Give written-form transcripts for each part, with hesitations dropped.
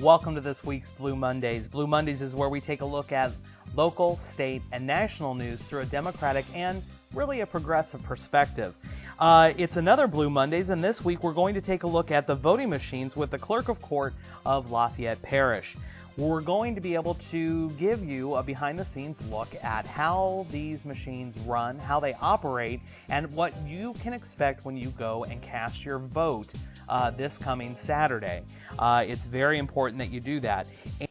Welcome to this week's Blue Mondays. Blue Mondays is where we take a look at local, state, and national news through a democratic and really a progressive perspective. It's another Blue Mondays, and this week we're going to take a look at the voting machines with the Clerk of Court of Lafayette Parish. We're going to be able to give you a behind-the-scenes look at how these machines run, how they operate, and what you can expect when you go and cast your vote this coming Saturday. It's very important that you do that.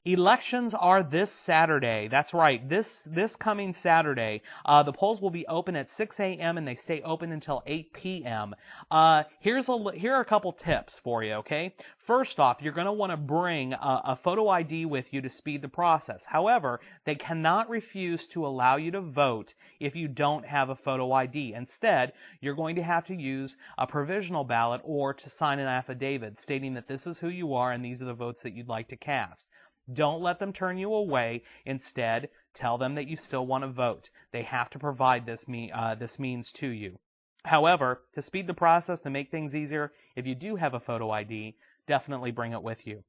Elections are this Saturday. That's right, this coming Saturday. The polls will be open at 6 a.m. and they stay open until 8 p.m. Here are a couple tips for you, okay? First off, you're going to want to bring a photo ID with you to speed the process. However, they cannot refuse to allow you to vote if you don't have a photo ID. Instead, you're going to have to use a provisional ballot or to sign an affidavit stating that this is who you are and these are the votes that you'd like to cast. Don't let them turn you away. Instead, tell them that you still want to vote. They have to provide this means to you. However, to speed the process, to make things easier, if you do have a photo ID, definitely bring it with you.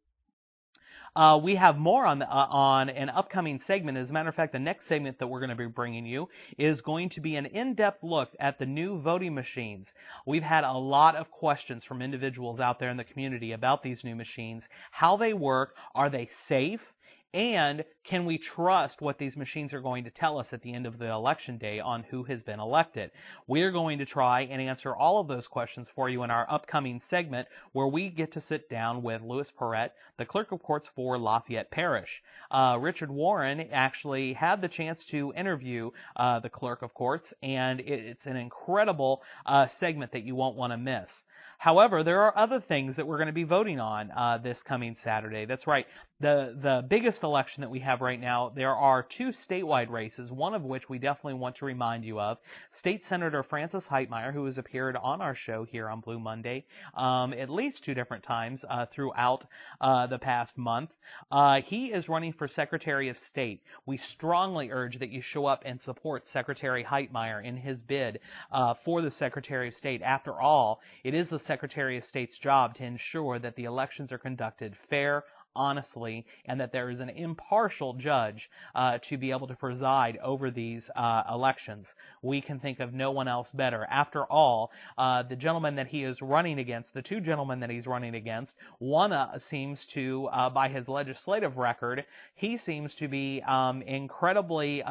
We have more on an upcoming segment. As a matter of fact, the next segment that we're going to be bringing you is going to be an in-depth look at the new voting machines. We've had a lot of questions from individuals out there in the community about these new machines, how they work, are they safe, and can we trust what these machines are going to tell us at the end of the election day on who has been elected? We're going to try and answer all of those questions for you in our upcoming segment where we get to sit down with Louis Perrette, the Clerk of Courts for Lafayette Parish. Richard Warren actually had the chance to interview the Clerk of Courts, and it's an incredible segment that you won't want to miss. However, there are other things that we're going to be voting on this coming Saturday. That's right. The biggest election that we have right now, there are two statewide races, one of which we definitely want to remind you of. State Senator Francis Heitmeyer, who has appeared on our show here on Blue Monday at least 2 different times throughout the past month. He is running for Secretary of State. We strongly urge that you show up and support Secretary Heitmeyer in his bid for the Secretary of State. After all, it is the Secretary of State's job to ensure that the elections are conducted fair, honestly, and that there is an impartial judge to be able to preside over these elections. We can think of no one else better. After all, the gentleman that he is running against, the 2 gentlemen that he's running against, one seems to, by his legislative record, he seems to be incredibly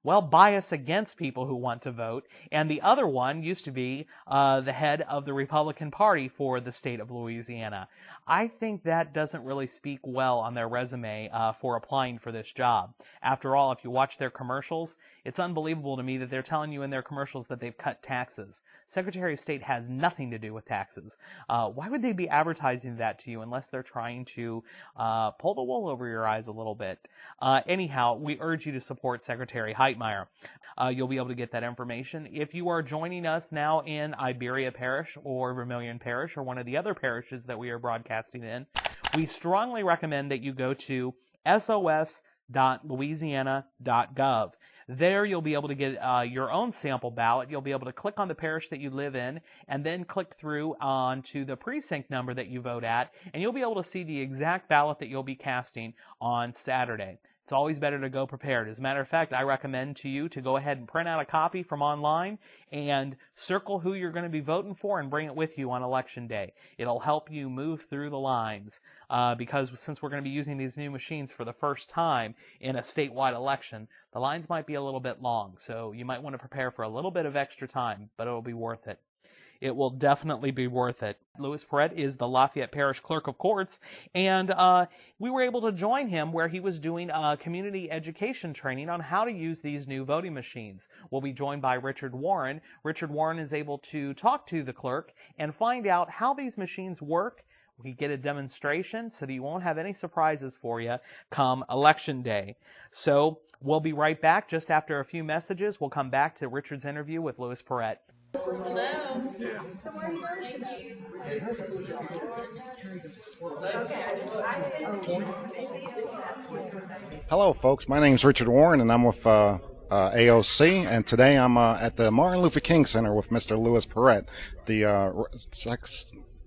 biased against people who want to vote, and the other one used to be the head of the Republican Party for the state of Louisiana. I think that doesn't really speak well on their resume for applying for this job. After all, if you watch their commercials, it's unbelievable to me that they're telling you in their commercials that they've cut taxes. Secretary of State has nothing to do with taxes. Why would they be advertising that to you unless they're trying to pull the wool over your eyes a little bit? Anyhow, we urge you to support Secretary Heitmeyer. You'll be able to get that information. If you are joining us now in Iberia Parish or Vermilion Parish or one of the other parishes that we are broadcasting in, we strongly recommend that you go to sos.louisiana.gov. There you'll be able to get your own sample ballot. You'll be able to click on the parish that you live in and then click through onto the precinct number that you vote at, and you'll be able to see the exact ballot that you'll be casting on Saturday. It's always better to go prepared. As a matter of fact, I recommend to you to go ahead and print out a copy from online and circle who you're going to be voting for and bring it with you on Election Day. It'll help you move through the lines because since we're going to be using these new machines for the first time in a statewide election, the lines might be a little bit long. So you might want to prepare for a little bit of extra time, but it'll be worth it. It will definitely be worth it. Louis Perrette is the Lafayette Parish Clerk of Courts, and we were able to join him where he was doing community education training on how to use these new voting machines. We'll be joined by Richard Warren. Richard Warren is able to talk to the clerk and find out how these machines work. We get a demonstration so that you won't have any surprises for you come Election Day. So we'll be right back just after a few messages. We'll come back to Richard's interview with Louis Perrette. Hello. Thank you. Hello, folks. My name is Richard Warren, and I'm with AOC, and today I'm at the Martin Luther King Center with Mr. Louis Perrette, the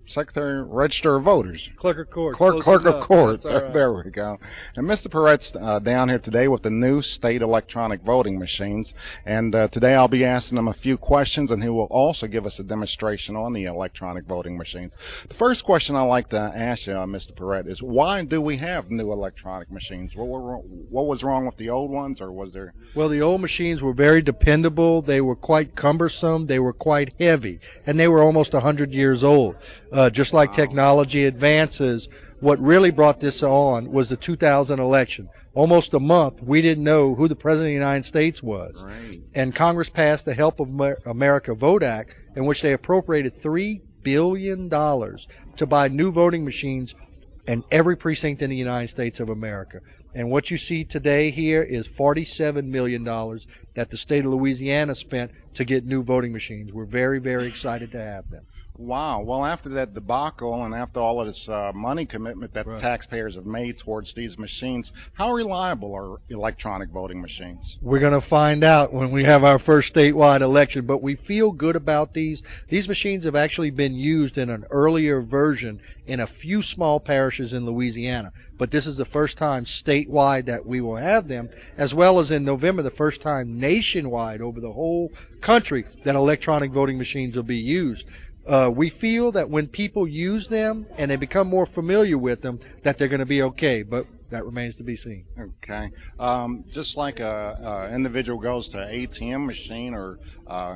Secretary, Register of Voters. Clerk of Court. Clerk of Court. That's all right. There we go. And Mr. Perret's down here today with the new state electronic voting machines. And today I'll be asking him a few questions, and he will also give us a demonstration on the electronic voting machines. The first question I'd like to ask you, Mr. Perret, is why do we have new electronic machines? What was wrong with the old ones, or was there? Well, the old machines were very dependable. They were quite cumbersome. They were quite heavy. And they were almost 100 years old. Just like technology advances, what really brought this on was the 2000 election. Almost a month, we didn't know who the President of the United States was. Right. And Congress passed the Help of America Vote Act, in which they appropriated $3 billion to buy new voting machines in every precinct in the United States of America. And what you see today here is $47 million that the state of Louisiana spent to get new voting machines. We're very, very excited to have them. Wow. Well, after that debacle and after all of this money commitment that the taxpayers have made towards these machines, how reliable are electronic voting machines? We're going to find out when we have our first statewide election, but we feel good about these. These machines have actually been used in an earlier version in a few small parishes in Louisiana, but this is the first time statewide that we will have them, as well as in November, the first time nationwide over the whole country that electronic voting machines will be used. We feel that when people use them and they become more familiar with them, that they're going to be okay, but that remains to be seen. Okay. Just like a individual goes to an ATM machine or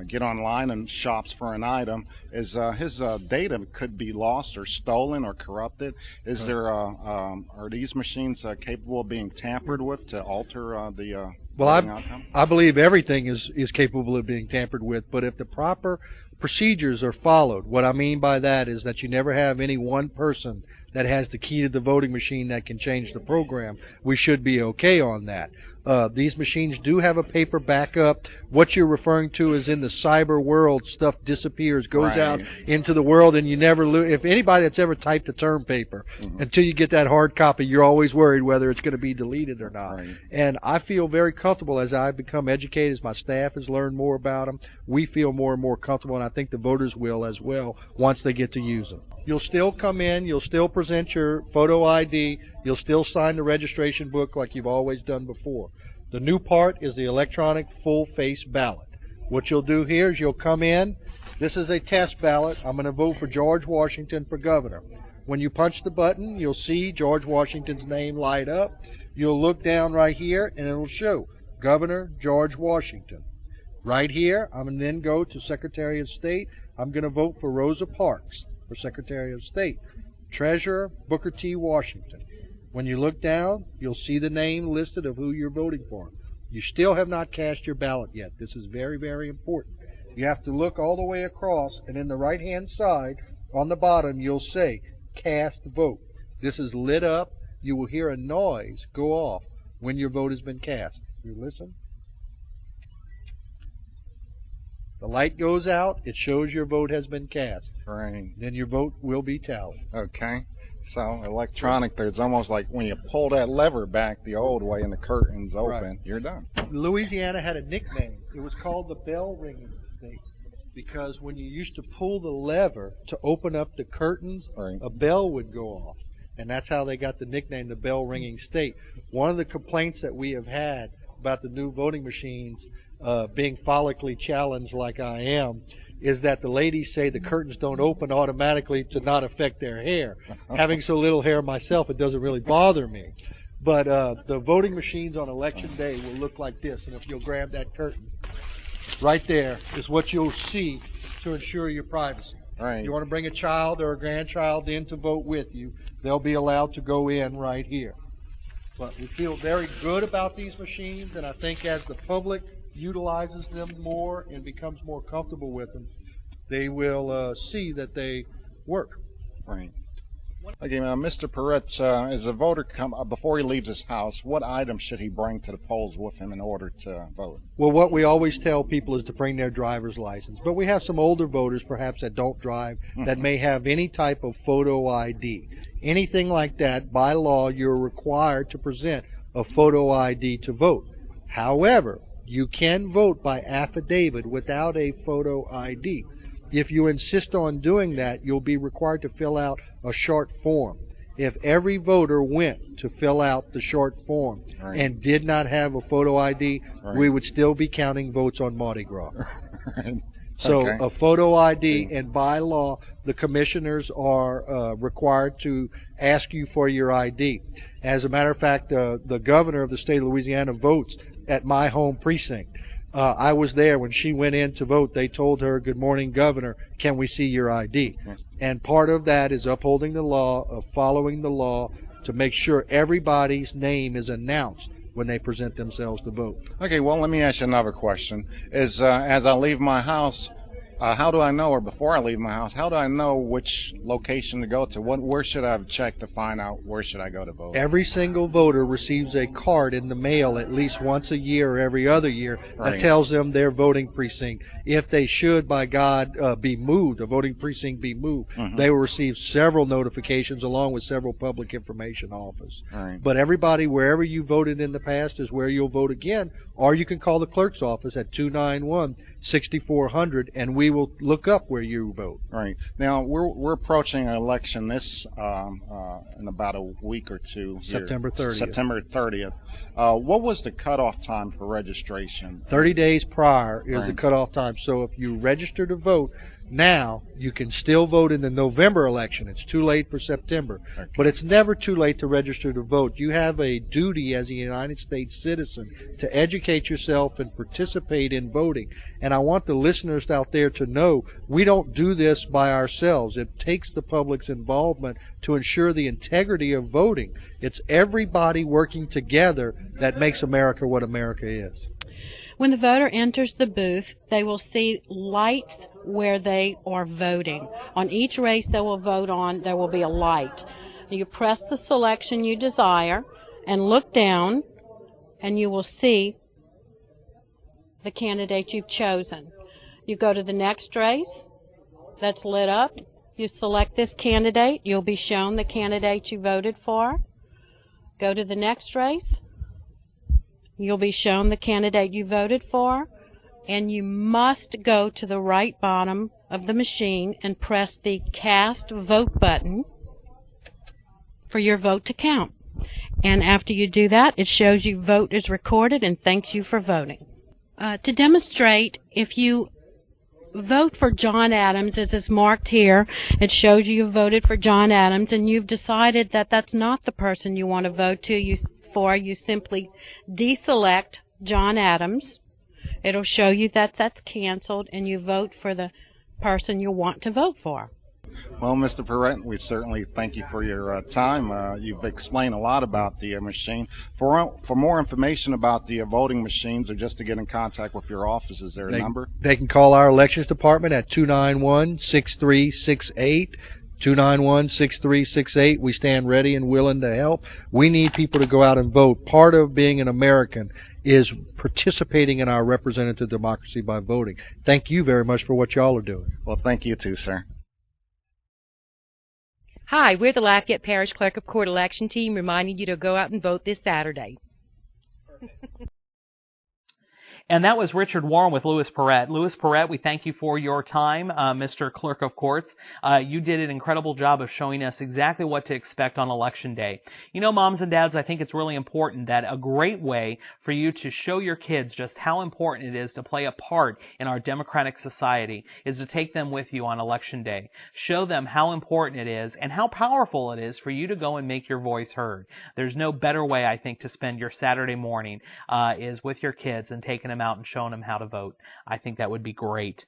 get online and shops for an item, is his data could be lost or stolen or corrupted. Is there are these machines capable of being tampered with to alter the voting outcome? I believe everything is capable of being tampered with, but if the proper procedures are followed, what I mean by that is that you never have any one person that has the key to the voting machine that can change the program. We should be okay on that. These machines do have a paper backup. What you're referring to is in the cyber world, stuff disappears, goes out into the world, and you never lose. If anybody that's ever typed a term paper, until you get that hard copy, you're always worried whether it's going to be deleted or not. And I feel very comfortable as I become educated, as my staff has learned more about them. We feel more and more comfortable, and I think the voters will as well once they get to use them. You'll still come in, you'll still present your photo ID, you'll still sign the registration book like you've always done before. The new part is the electronic full-face ballot. What you'll do here is you'll come in. This is a test ballot. I'm going to vote for George Washington for governor. When you punch the button, you'll see George Washington's name light up. You'll look down right here, and it'll show Governor George Washington. Right here, I'm going to then go to Secretary of State. I'm going to vote for Rosa Parks for Secretary of State. Treasurer, Booker T. Washington. When you look down, you'll see the name listed of who you're voting for. You still have not cast your ballot yet. This is very, very important. You have to look all the way across, and in the right-hand side, on the bottom, you'll say, cast vote. This is lit up. You will hear a noise go off when your vote has been cast. You listen. The light goes out. It shows your vote has been cast. Right. Then your vote will be tallied. Okay. So electronic, there's almost like when you pull that lever back the old way and the curtains open, you're done. Louisiana had a nickname. It was called the bell ringing state, because when you used to pull the lever to open up the curtains, a bell would go off. And that's how they got the nickname, the bell ringing state. One of the complaints that we have had about the new voting machines being follically challenged like I am, is that the ladies say the curtains don't open automatically to not affect their hair. Having so little hair myself, it doesn't really bother me. But the voting machines on election day will look like this. And if you'll grab that curtain, right there is what you'll see to ensure your privacy. Right. You want to bring a child or a grandchild in to vote with you, they'll be allowed to go in right here. But we feel very good about these machines, and I think as the public utilizes them more and becomes more comfortable with them, they will see that they work. Right. Okay, Mr. Perret, as a voter, before he leaves his house, what items should he bring to the polls with him in order to vote? Well, what we always tell people is to bring their driver's license. But we have some older voters, perhaps, that don't drive, that may have any type of photo ID. Anything like that, by law, you're required to present a photo ID to vote. However, you can vote by affidavit without a photo ID. If you insist on doing that, you'll be required to fill out a short form. If every voter went to fill out the short form and did not have a photo ID, we would still be counting votes on Mardi Gras. So a photo ID, and by law, the commissioners are required to ask you for your ID. As a matter of fact, the governor of the state of Louisiana votes at my home precinct. I was there when she went in to vote. They told her, "Good morning, Governor. Can we see your ID?" And part of that is upholding the law, of following the law, to make sure everybody's name is announced when they present themselves to vote. Okay, well, let me ask you another question. As I leave my house, how do I know, or before I leave my house, how do I know which location to go to? Where should I have checked to find out where should I go to vote? Every single voter receives a card in the mail at least once a year or every other year that tells them their voting precinct. If they should, by God, be moved, the voting precinct be moved, they will receive several notifications along with several public information office. But everybody, wherever you voted in the past is where you'll vote again, or you can call the clerk's office at 291-6400, and we will look up where you vote. Right. Now, we're approaching an election this in about a week or two. September 30th. September 30th. What was the cutoff time for registration? 30 days prior is the cutoff time. So if you register to vote now, you can still vote in the November election. It's too late for September. But it's never too late to register to vote. You have a duty as a United States citizen to educate yourself and participate in voting. And I want the listeners out there to know we don't do this by ourselves. It takes the public's involvement to ensure the integrity of voting. It's everybody working together that makes America what America is. When the voter enters the booth, they will see lights where they are voting. On each race they will vote on, there will be a light. You press the selection you desire and look down, and you will see the candidate you've chosen. You go to the next race that's lit up. You select this candidate. You'll be shown the candidate you voted for. Go to the next race. You'll be shown the candidate you voted for, and you must go to the right bottom of the machine and press the Cast Vote button for your vote to count. And after you do that, it shows you vote is recorded and thanks you for voting. To demonstrate, if you vote for John Adams, as is marked here, it shows you voted for John Adams, and you've decided that that's not the person you want to vote to. You simply deselect John Adams. It'll show you that that's canceled, and you vote for the person you want to vote for. Well, Mr. Perrette, we certainly thank you for your time. You've explained a lot about the machine. For more information about the voting machines, or just to get in contact with your office, is there a number? They can call our elections department at 291-6368. 291-6368. We stand ready and willing to help. We need people to go out and vote. Part of being an American is participating in our representative democracy by voting. Thank you very much for what y'all are doing. Well, thank you too, sir. Hi, we're the Lafayette Parish Clerk of Court election team reminding you to go out and vote this Saturday. And that was Richard Warren with Louis Perrette. Louis Perrette, we thank you for your time, Mr. Clerk of Courts. You did an incredible job of showing us exactly what to expect on Election Day. You know, moms and dads, I think it's really important that a great way for you to show your kids just how important it is to play a part in our democratic society is to take them with you on Election Day. Show them how important it is and how powerful it is for you to go and make your voice heard. There's no better way, I think, to spend your Saturday morning is with your kids and taking them out and showing them how to vote. I think that would be great.